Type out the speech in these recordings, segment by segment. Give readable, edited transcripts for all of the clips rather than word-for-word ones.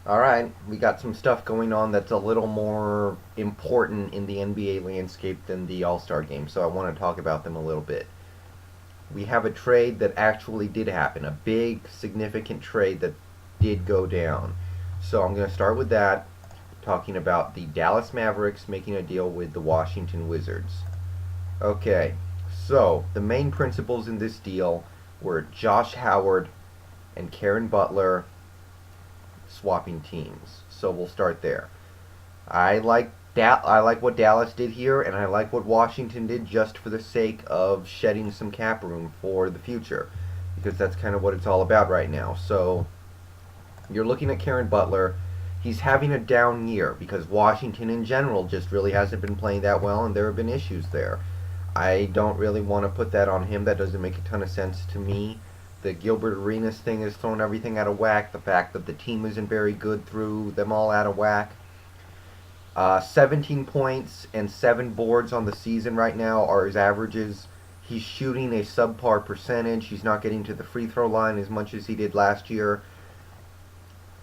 Alright, we got some stuff going on that's a little more important in the NBA landscape than the All-Star game, so I want to talk about them a little bit. We have a trade that actually did happen, a big, significant trade that did go down. So I'm going to start with that, talking about the Dallas Mavericks making a deal with the Washington Wizards. Okay, so the main principles in this deal were Josh Howard and Karen Butler swapping teams. So we'll start there. I like what Dallas did here, and I like what Washington did just for the sake of shedding some cap room for the future, because that's kind of what it's all about right now. So you're looking at Karen Butler. He's having a down year because Washington in general just really hasn't been playing that well, and there have been issues there. I don't really want to put that on him. That doesn't make a ton of sense to me. The Gilbert Arenas thing has thrown everything out of whack. The fact that the team isn't very good threw them all out of whack. 17 points and 7 boards on the season right now are his averages. He's shooting a subpar percentage. He's not getting to the free throw line as much as he did last year.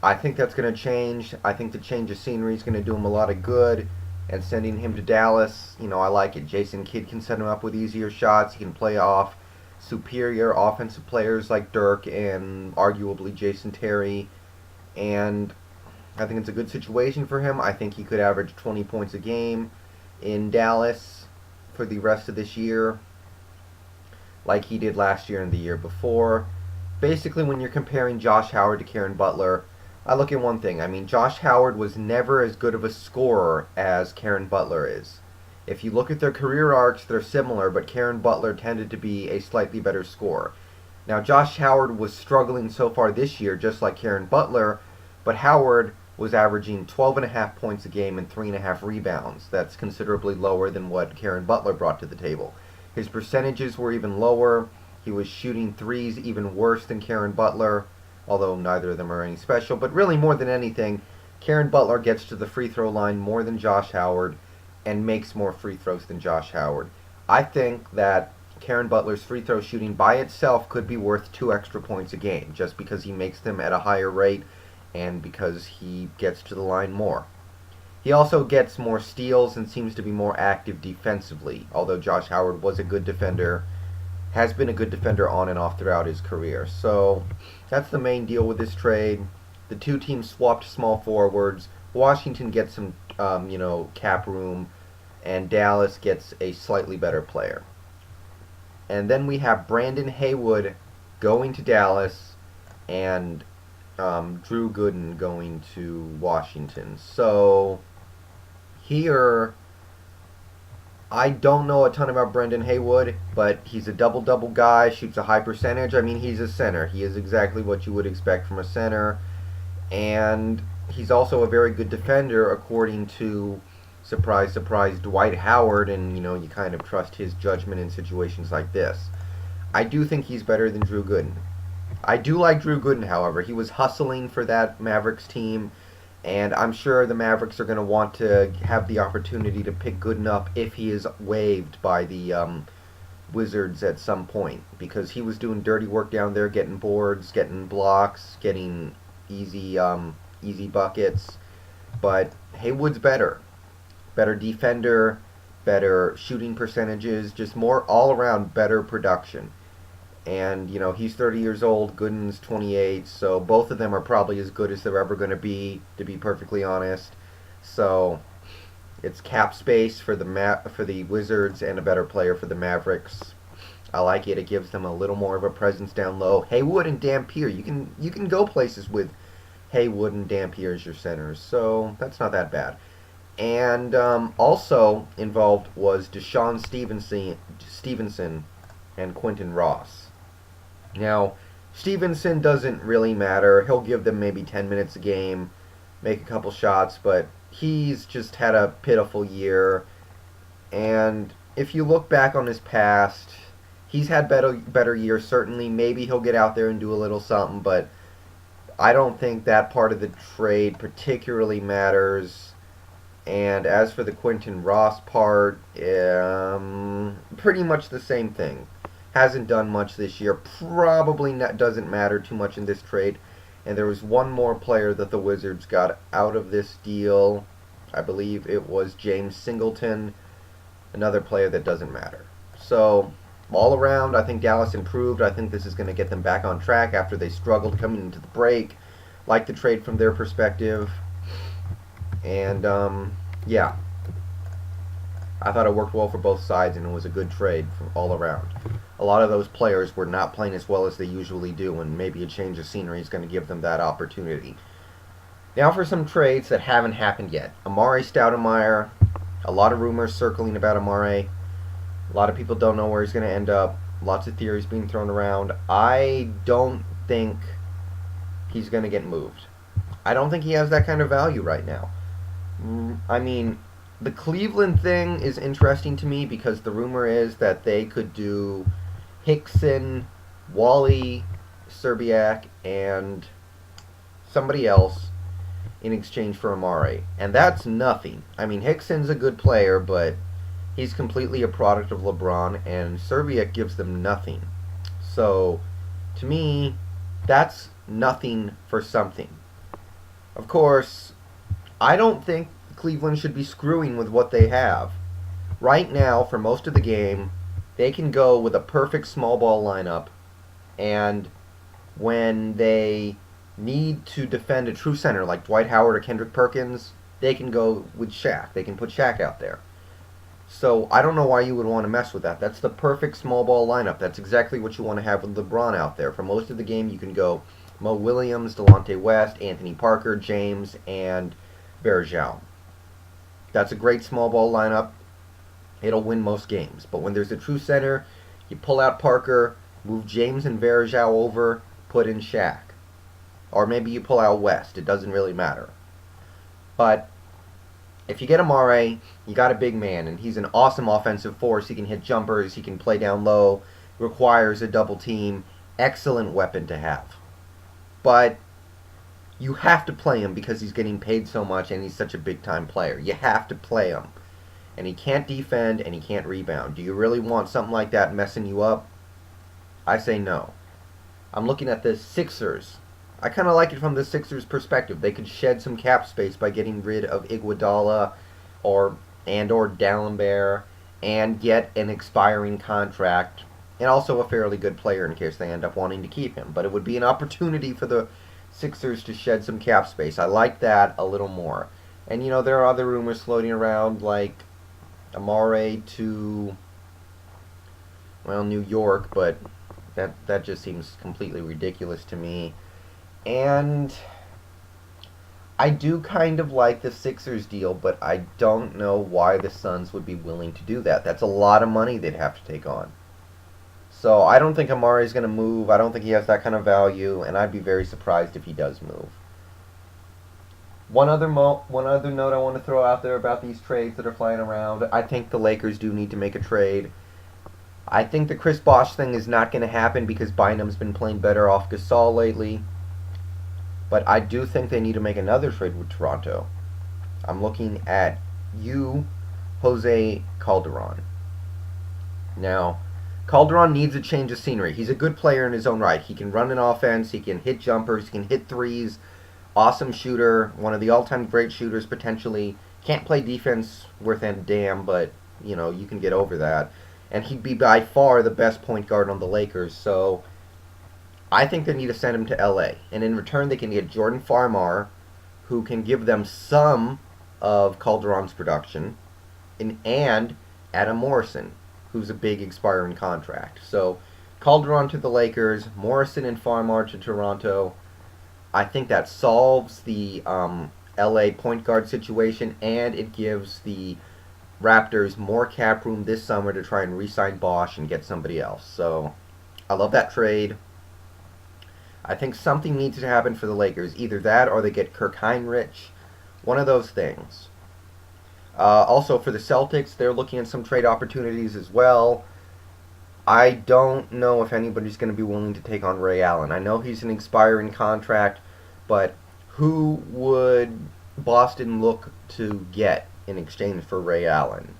I think that's going to change. I think the change of scenery is going to do him a lot of good. And sending him to Dallas, I like it. Jason Kidd can set him up with easier shots. He can play off superior offensive players like Dirk and arguably Jason Terry. And I think it's a good situation for him. I think he could average 20 points a game in Dallas for the rest of this year, like he did last year and the year before. Basically, when you're comparing Josh Howard to Karen Butler, I look at one thing. I mean, Josh Howard was never as good of a scorer as Karen Butler is. If you look at their career arcs, they're similar, but Karen Butler tended to be a slightly better scorer. Now, Josh Howard was struggling so far this year, just like Karen Butler, but Howard was averaging 12.5 points a game and 3.5 rebounds. That's considerably lower than what Karen Butler brought to the table. His percentages were even lower. He was shooting threes even worse than Karen Butler, although neither of them are any special. But really, more than anything, Karen Butler gets to the free throw line more than Josh Howard and makes more free throws than Josh Howard. I think that Karen Butler's free throw shooting by itself could be worth 2 extra points a game just because he makes them at a higher rate and because he gets to the line more. He also gets more steals and seems to be more active defensively, although Josh Howard was a good defender, has been a good defender on and off throughout his career. So that's the main deal with this trade. The two teams swapped small forwards. Washington gets some, cap room, and Dallas gets a slightly better player. And then we have Brandon Haywood going to Dallas, and Drew Gooden going to Washington. So here, I don't know a ton about Brendan Haywood, but he's a double-double guy, shoots a high percentage. I mean, he's a center. He is exactly what you would expect from a center. And he's also a very good defender, according to, surprise, surprise, Dwight Howard. And, you kind of trust his judgment in situations like this. I do think he's better than Drew Gooden. I do like Drew Gooden, however. He was hustling for that Mavericks team, and I'm sure the Mavericks are going to want to have the opportunity to pick Gooden up if he is waived by the Wizards at some point, because he was doing dirty work down there, getting boards, getting blocks, getting easy buckets. But Haywood's better defender, better shooting percentages, just more all around better production. And, he's 30 years old, Gooden's 28, so both of them are probably as good as they're ever going to be perfectly honest. So it's cap space for the Wizards and a better player for the Mavericks. I like it. It gives them a little more of a presence down low. Haywood and Dampier, you can go places with Haywood and Dampier as your centers, so that's not that bad. And also involved was Deshaun Stevenson and Quentin Ross. Now, Stevenson doesn't really matter. He'll give them maybe 10 minutes a game, make a couple shots, but he's just had a pitiful year. And if you look back on his past, he's had better years, certainly. Maybe he'll get out there and do a little something, but I don't think that part of the trade particularly matters. And as for the Quentin Ross part, pretty much the same thing. Hasn't done much this year. Probably doesn't matter too much in this trade. And there was one more player that the Wizards got out of this deal. I believe it was James Singleton, another player that doesn't matter. So, all around, I think Dallas improved. I think this is going to get them back on track after they struggled coming into the break. Like the trade from their perspective. And, yeah. I thought it worked well for both sides, and it was a good trade all around. A lot of those players were not playing as well as they usually do, and maybe a change of scenery is going to give them that opportunity. Now for some trades that haven't happened yet. Amare Stoudemire. A lot of rumors circling about Amare. A lot of people don't know where he's going to end up. Lots of theories being thrown around. I don't think he's going to get moved. I don't think he has that kind of value right now. I mean, the Cleveland thing is interesting to me because the rumor is that they could do Hickson, Wally, Szczerbiak, and somebody else in exchange for Amare. And that's nothing. I mean, Hickson's a good player, but he's completely a product of LeBron, and Szczerbiak gives them nothing. So, to me, that's nothing for something. Of course, I don't think Cleveland should be screwing with what they have. Right now, for most of the game, they can go with a perfect small ball lineup, and when they need to defend a true center like Dwight Howard or Kendrick Perkins, they can go with Shaq. They can put Shaq out there. So I don't know why you would want to mess with that. That's the perfect small ball lineup. That's exactly what you want to have with LeBron out there. For most of the game, you can go Mo Williams, Delonte West, Anthony Parker, James, and Varejao. That's a great small ball lineup. It'll win most games. But when there's a true center, you pull out Parker, move James and Varejao over, put in Shaq. Or maybe you pull out West. It doesn't really matter. But if you get Amare, you got a big man, and he's an awesome offensive force. He can hit jumpers. He can play down low. Requires a double team. Excellent weapon to have. But you have to play him because he's getting paid so much and he's such a big-time player. You have to play him. And he can't defend and he can't rebound. Do you really want something like that messing you up? I say no. I'm looking at the Sixers. I kind of like it from the Sixers' perspective. They could shed some cap space by getting rid of Iguodala or Dalembert and get an expiring contract and also a fairly good player in case they end up wanting to keep him. But it would be an opportunity for the Sixers to shed some cap space. I like that a little more. And, you know, there are other rumors floating around like Amare to, well, New York, but that just seems completely ridiculous to me. And I do kind of like the Sixers deal, but I don't know why the Suns would be willing to do that. That's a lot of money they'd have to take on. So I don't think Amare is going to move. I don't think he has that kind of value, and I'd be very surprised if he does move. One other note I want to throw out there about these trades that are flying around. I think the Lakers do need to make a trade. I think the Chris Bosh thing is not going to happen because Bynum's been playing better off Gasol lately. But I do think they need to make another trade with Toronto. I'm looking at Jose Calderon. Now, Calderon needs a change of scenery. He's a good player in his own right. He can run an offense. He can hit jumpers. He can hit threes. Awesome shooter. One of the all-time great shooters, potentially. Can't play defense worth a damn, but, you know, you can get over that. And he'd be by far the best point guard on the Lakers, so I think they need to send him to LA. And in return, they can get Jordan Farmar, who can give them some of Calderon's production, and Adam Morrison, who's a big expiring contract. So Calderon to the Lakers, Morrison and Farmar to Toronto. I think that solves the LA point guard situation, and it gives the Raptors more cap room this summer to try and re-sign Bosh and get somebody else. So I love that trade. I think something needs to happen for the Lakers. Either that or they get Kirk Hinrich. One of those things. Also, for the Celtics, they're looking at some trade opportunities as well. I don't know if anybody's going to be willing to take on Ray Allen. I know he's an expiring contract, but who would Boston look to get in exchange for Ray Allen?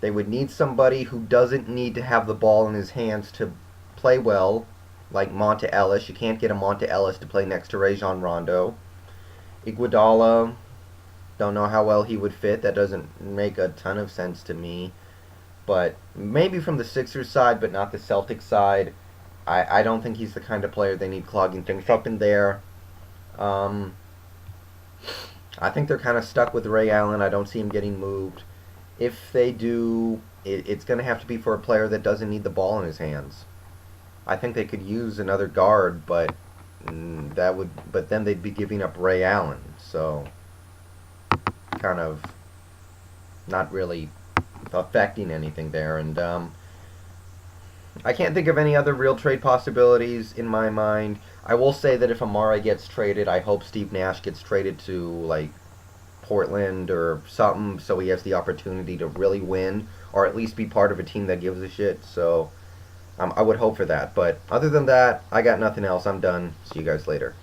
They would need somebody who doesn't need to have the ball in his hands to play well, like Monta Ellis. You can't get a Monta Ellis to play next to Rajon Rondo. Iguodala, don't know how well he would fit. That doesn't make a ton of sense to me. But maybe from the Sixers side, but not the Celtics side. I don't think he's the kind of player they need clogging things up in there. Um, I think they're kind of stuck with Ray Allen. I don't see him getting moved. If they do, it's going to have to be for a player that doesn't need the ball in his hands. I think they could use another guard, but but then they'd be giving up Ray Allen. So kind of not really affecting anything there. And I can't think of any other real trade possibilities in my mind. I will say that if Amari gets traded, I hope Steve Nash gets traded to like Portland or something, so he has the opportunity to really win, or at least be part of a team that gives a shit. So I would hope for that. But other than that, I got nothing else. I'm done. See you guys later.